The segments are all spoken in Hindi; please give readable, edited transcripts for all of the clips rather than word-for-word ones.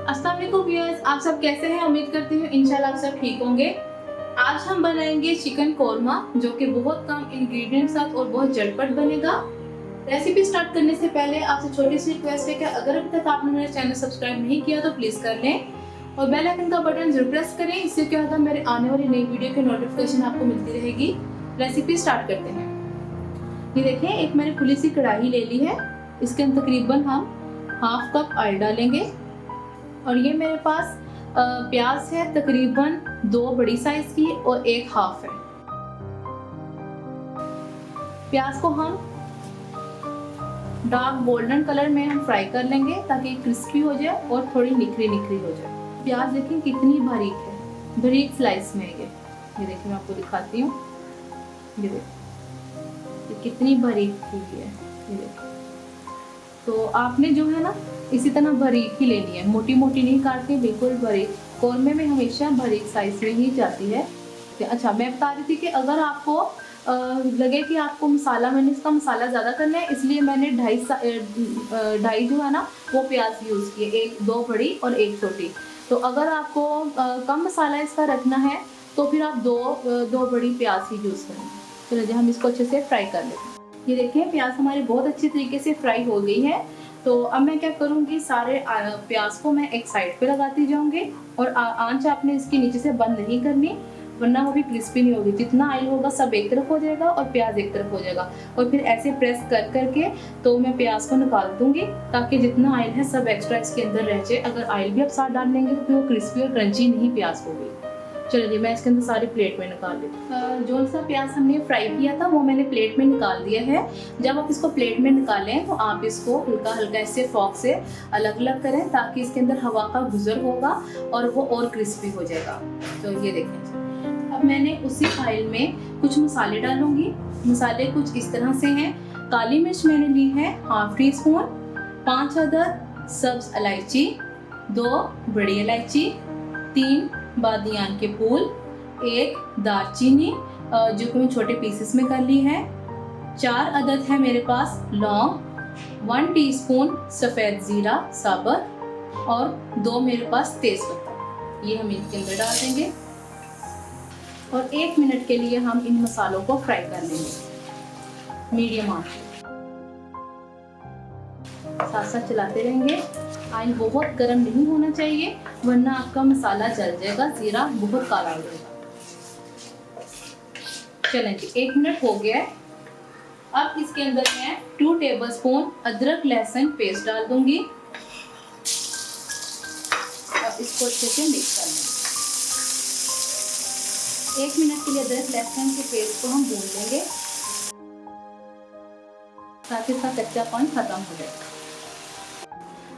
अस्सलाम वालेकुम व्यूअर्स, आप सब कैसे हैं? उम्मीद करती हूँ इंशाल्लाह आप सब ठीक होंगे। आज हम बनाएंगे चिकन कोरमा, जो कि बहुत कम इंग्रेडिएंट साथ और बहुत झटपट बनेगा। रेसिपी स्टार्ट करने से पहले आपसे छोटी सी रिक्वेस्ट है कि अगर अभी तक आपने मेरा चैनल सब्सक्राइब नहीं किया तो प्लीज कर लें और बेल आइकन का बटन जरूर प्रेस करें। इससे क्या होगा, मेरे आने वाली नई वीडियो की नोटिफिकेशन आपको मिलती रहेगी। रेसिपी स्टार्ट करते हैं। ये देखें, एक मैंने खुली सी कढ़ाई ले ली है। इसके अंदर तकरीबन हम हाफ कप ऑयल डालेंगे और ये मेरे पास प्याज है, तकरीबन 2 बड़ी साइज की और 1 हाफ है। प्याज को हम डार्क गोल्डन कलर में हम फ्राई कर लेंगे ताकि क्रिस्पी हो जाए और थोड़ी निखरी निखरी हो जाए। प्याज देखें कितनी बारीक है, बारीक स्लाइस में ये देखिए, मैं आपको दिखाती हूँ। ये देखिए कितनी बारीक की है, ये देखिए। तो आपने जो है ना इसी तरह बारीक ही लेनी है, मोटी मोटी नहीं काटनी, बिल्कुल बारीक। कोरमे में हमेशा बारीक साइज में ही जाती है। अच्छा, मैं बता रही थी कि अगर आपको लगे कि आपको मैंने इसका मसाला ज़्यादा करना है, इसलिए मैंने ढाई जो है ना वो प्याज यूज़ किए, 2 बड़ी और 1 छोटी। तो अगर आपको कम मसाला इसका रखना है तो फिर आप दो बड़ी प्याज ही यूज़ करें। चलो हम इसको अच्छे से फ्राई कर लेते हैं। ये देखिए प्याज हमारी बहुत अच्छी तरीके से फ्राई हो गई है। तो अब मैं क्या करूँगी, सारे प्याज को मैं एक साइड पे लगाती जाऊँगी और आंच आपने इसकी नीचे से बंद नहीं करनी, वरना वो भी क्रिस्पी नहीं होगी। जितना ऑयल होगा सब एक तरफ हो जाएगा और प्याज एक तरफ हो जाएगा। और फिर ऐसे प्रेस कर करके तो मैं प्याज को निकाल दूंगी ताकि जितना ऑयल है सब एक्स्ट्रा इसके अंदर रह जाए। अगर ऑयल भी आप साथ डाल लेंगे तो फिर वो क्रिस्पी और क्रंची नहीं प्याज होगी। चलिए मैं इसके अंदर सारी प्लेट में निकाल लेती। जो सा प्याज हमने फ्राई किया था वो मैंने प्लेट में निकाल दिया है। जब आप इसको प्लेट में निकालें तो आप इसको हल्का हल्का ऐसे फॉक से अलग अलग करें ताकि इसके अंदर हवा का गुजर होगा और वो और क्रिस्पी हो जाएगा। तो ये देखें, अब मैंने उसी ऑयल में कुछ मसाले डालूंगी। मसाले कुछ इस तरह से हैं। काली मिर्च मैंने ली है ½ टी स्पून, 5 अदद सब्ज इलायची, 2 बड़ी इलायची, 3 बादियान के फूल, 1 दालचीनी जो कि मैं छोटे पीसेस में कर ली है, 4 अदद है मेरे पास लौंग, 1 टीस्पून सफ़ेद ज़ीरा साबुत और 2 मेरे पास तेज़पत्ता। ये हम इनके अंदर डाल देंगे और 1 मिनट के लिए हम इन मसालों को फ्राई कर लेंगे मीडियम आंच पे। साथ साथ चलाते रहेंगे। ऑयल बहुत गर्म नहीं होना चाहिए वरना आपका मसाला जल जाएगा, जीरा बहुत काला हो जाएगा। चलें जी, 1 मिनट हो गया है। अब इसके अंदर मैं 2 टेबलस्पून अदरक लहसुन पेस्ट डाल दूंगी और इसको अच्छे से मिक्स कर लेंगे। 1 मिनट के लिए अदरक लहसुन के पेस्ट को हम भून लेंगे ताकि इसका कच्चापन खत्म हो जाए।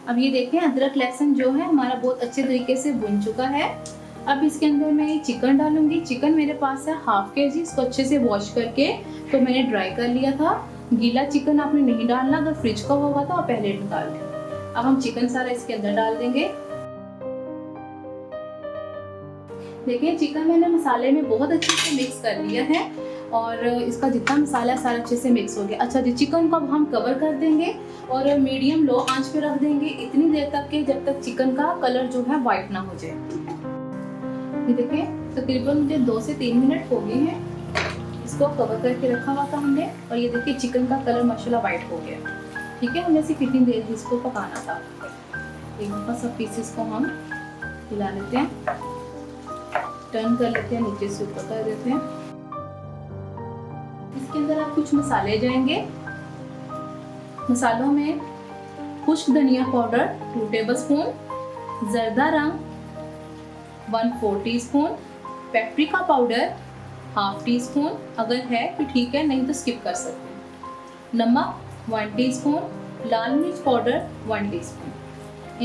अब ये देखें, अदरक लहसुन जो है हमारा बहुत अच्छे तरीके से भुन चुका है। अब इसके अंदर मैं ये चिकन डालूंगी। चिकन मेरे पास है ½ kg। इसको अच्छे से वॉश करके तो मैंने ड्राई कर लिया था। गीला चिकन आपने नहीं डालना, अगर फ्रिज का होगा तो आप पहले निकाल लें। अब हम चिकन सारा इसके अंदर डाल देंगे। देखिए चिकन मैंने मसाले में बहुत अच्छे से मिक्स कर लिया है और इसका जितना मसाला सारा अच्छे से मिक्स हो गया। अच्छा जी, चिकन को अब हम कवर कर देंगे और मीडियम लो आंच पे रख देंगे इतनी देर तक के जब तक चिकन का कलर जो है वाइट ना हो जाए। ये देखें, तकरीबन मुझे 2 से 3 मिनट हो गए हैं। इसको कवर करके रखा हुआ था हमने और ये देखिए चिकन का कलर माशाल्लाह वाइट हो गया। ठीक है, हमने सिर्फ इतनी देर इसको पकाना था। एक दफ़ा सब पीसेस को हम हिला लेते हैं, टर्न कर लेते हैं, नीचे से ऊपर कर देते हैं। इसके अंदर आप कुछ मसाले जाएंगे। मसालों में खुश्क धनिया पाउडर 2 टेबलस्पून, जर्दा रंग 1/4 टीस्पून, पेपरिका पाउडर ½ टीस्पून, अगर है तो ठीक है, नहीं तो स्किप कर सकते हैं। नमक 1 टीस्पून, लाल मिर्च पाउडर 1 टीस्पून।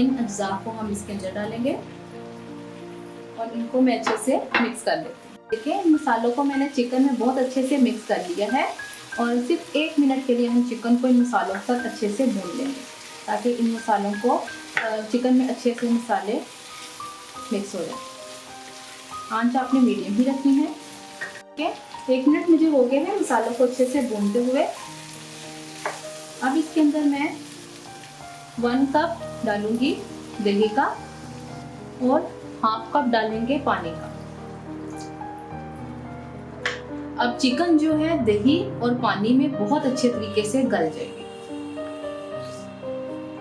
इन अज्जा को हम इसके अंदर डालेंगे और इनको मैं अच्छे से मिक्स कर लेती हूँ। देखिए मसालों को मैंने चिकन में बहुत अच्छे से मिक्स कर लिया है और सिर्फ 1 मिनट के लिए हम चिकन को इन मसालों के साथ अच्छे से भून लेंगे ताकि इन मसालों को चिकन में अच्छे से मसाले मिक्स हो जाए। आंच आपने मीडियम ही रखनी है। ठीक है, 1 मिनट मुझे हो गए हैं मसालों को अच्छे से भूनते हुए। अब इसके अंदर मैं 1 कप डालूंगी दही का और हाफ कप डालेंगे पानी का। अब चिकन जो है दही और पानी में बहुत अच्छे तरीके से गल जाएगी।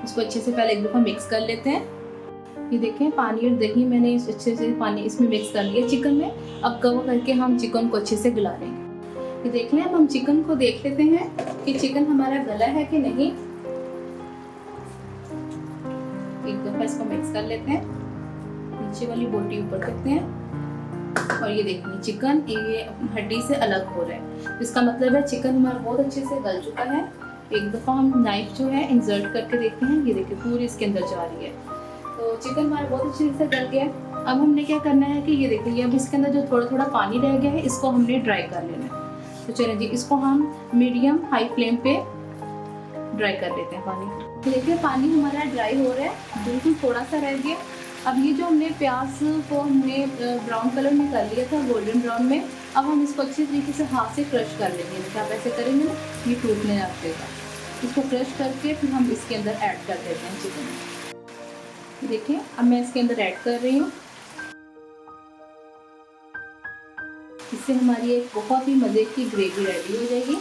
इसको अच्छे से पहले एक दफा मिक्स कर लेते हैं। ये देखें पानी और दही मैंने अच्छे से पानी इसमें मिक्स कर लिया चिकन में। अब कवर करके हम चिकन को अच्छे से गला लेंगे। ये देख लें, अब हम चिकन को देख लेते हैं कि चिकन हमारा गला है कि नहीं। एक दफा इसको मिक्स कर लेते हैं, नीचे वाली बोटी ऊपर करते हैं और ये देखिए चिकन ये हड्डी से अलग हो रहा है। इसका मतलब है चिकन हमारा बहुत अच्छे से गल चुका है। एक दफ़ा हम नाइफ जो है इंसर्ट करके देखते हैं, ये देखिए पूरी इसके अंदर जा रही है। तो चिकन हमारा बहुत अच्छे से गल गया है। अब हमने क्या करना है कि ये देखिए अब इसके अंदर जो थोड़ा थोड़ा पानी रह गया है इसको हमने ड्राई कर लेना है। तो चलिए जी इसको हम मीडियम हाई फ्लेम पे ड्राई कर लेते हैं पानी। तो देखिए पानी हमारा ड्राई हो रहा है, बिल्कुल थोड़ा सा रह गया। अब ये जो हमने प्याज को हमने ब्राउन कलर में कर लिया था, गोल्डन ब्राउन में, अब हम इसको अच्छी तरीके से हाथ से क्रश कर लेंगे। जैसे आप ऐसे करेंगे ना ये टूटने लगेगा। इसको क्रश करके फिर हम इसके अंदर ऐड कर देते हैं चिकन। देखिए अब मैं इसके अंदर ऐड कर रही हूँ। इससे हमारी एक बहुत ही मज़े की ग्रेवी रेडी हो जाएगी।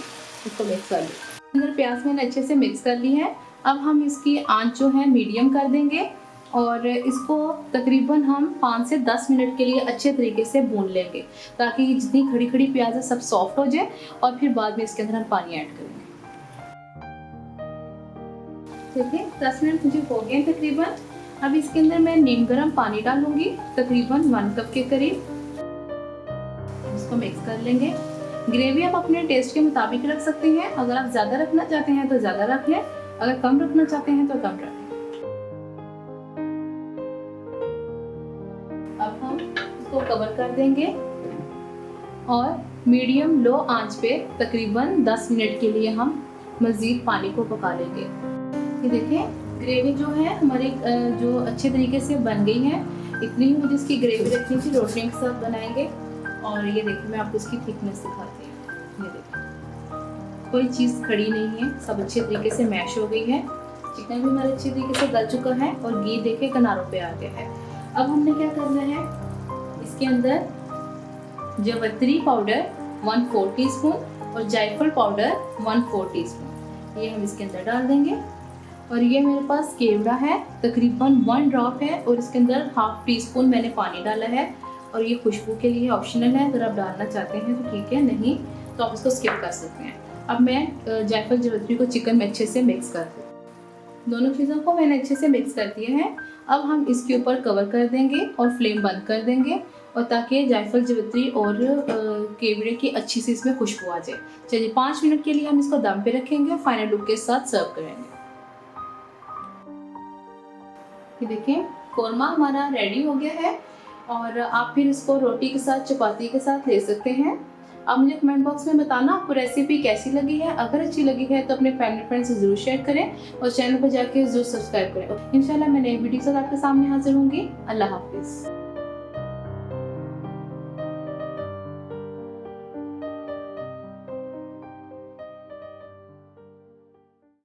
इसको मिक्स कर लें। अंदर प्याज मैंने अच्छे से मिक्स कर ली है। अब हम इसकी आंच जो है मीडियम कर देंगे और इसको तकरीबन हम 5 से 10 मिनट के लिए अच्छे तरीके से भून लेंगे, ताकि जितनी खड़ी खड़ी प्याज है सब सॉफ्ट हो जाए और फिर बाद में इसके अंदर हम पानी ऐड करेंगे। देखिए 10 मिनट मुझे हो गए तकरीबन। अब इसके अंदर मैं नीम गर्म पानी डालूंगी तकरीबन 1 कप के करीब। इसको मिक्स कर लेंगे। ग्रेवी आप अपने टेस्ट के मुताबिक रख सकते हैं। अगर आप ज़्यादा रखना चाहते हैं तो ज़्यादा रख लें, अगर कम रखना चाहते हैं तो कम रखें। अब हम इसको कवर कर देंगे और मीडियम लो आंच पे तकरीबन 10 मिनट के लिए हम मज़ीद पानी को पका लेंगे। ये देखिए ग्रेवी जो है हमारी जो अच्छे तरीके से बन गई है। इतनी ही मुझे इसकी ग्रेवी रखनी थी, रोटियों के साथ बनाएंगे। और ये देखिए मैं आपको इसकी थिकनेस दिखाती हूँ। ये देखिए कोई चीज़ खड़ी नहीं है, सब अच्छे तरीके से मैश हो गई है। चिकन भी हमारे अच्छे तरीके से गल चुका है और घी देखिए किनारों पे आ गया है। अब हमने क्या करना है, इसके अंदर जावित्री पाउडर 1/4 टीस्पून और जायफल पाउडर 1/4 टीस्पून ये हम इसके अंदर डाल देंगे। और ये मेरे पास केवड़ा है तकरीबन 1 ड्रॉप है और इसके अंदर 1/2 टीस्पून मैंने पानी डाला है। और ये खुशबू के लिए ऑप्शनल है, अगर आप डालना चाहते हैं तो ठीक है, नहीं तो आप इसको स्किप कर सकते हैं। अब मैं जायफल जावित्री को चिकन में अच्छे से मिक्स कर दूँ। दोनों चीज़ों को मैंने अच्छे से मिक्स कर दिया है। अब हम इसके ऊपर कवर कर देंगे और फ्लेम बंद कर देंगे, और ताकि जायफल जावित्री और केवड़े की अच्छी सी इसमें खुशबू आ जाए। चलिए 5 मिनट के लिए हम इसको दम पे रखेंगे, फाइनल लुक के साथ सर्व करेंगे। ये देखिए कोरमा हमारा रेडी हो गया है और आप फिर इसको रोटी के साथ चपाती के साथ ले सकते हैं। आप मुझे कमेंट बॉक्स में बताना आपको रेसिपी कैसी लगी है। अगर अच्छी लगी है तो अपने फैमिली फ्रेंड्स से ज़रूर शेयर करें और चैनल पर जाके ज़रूर सब्सक्राइब करें। इंशाल्लाह मैं नई वीडियो के साथ आपके सामने हाजिर होंगी। अल्लाह हाफिज़।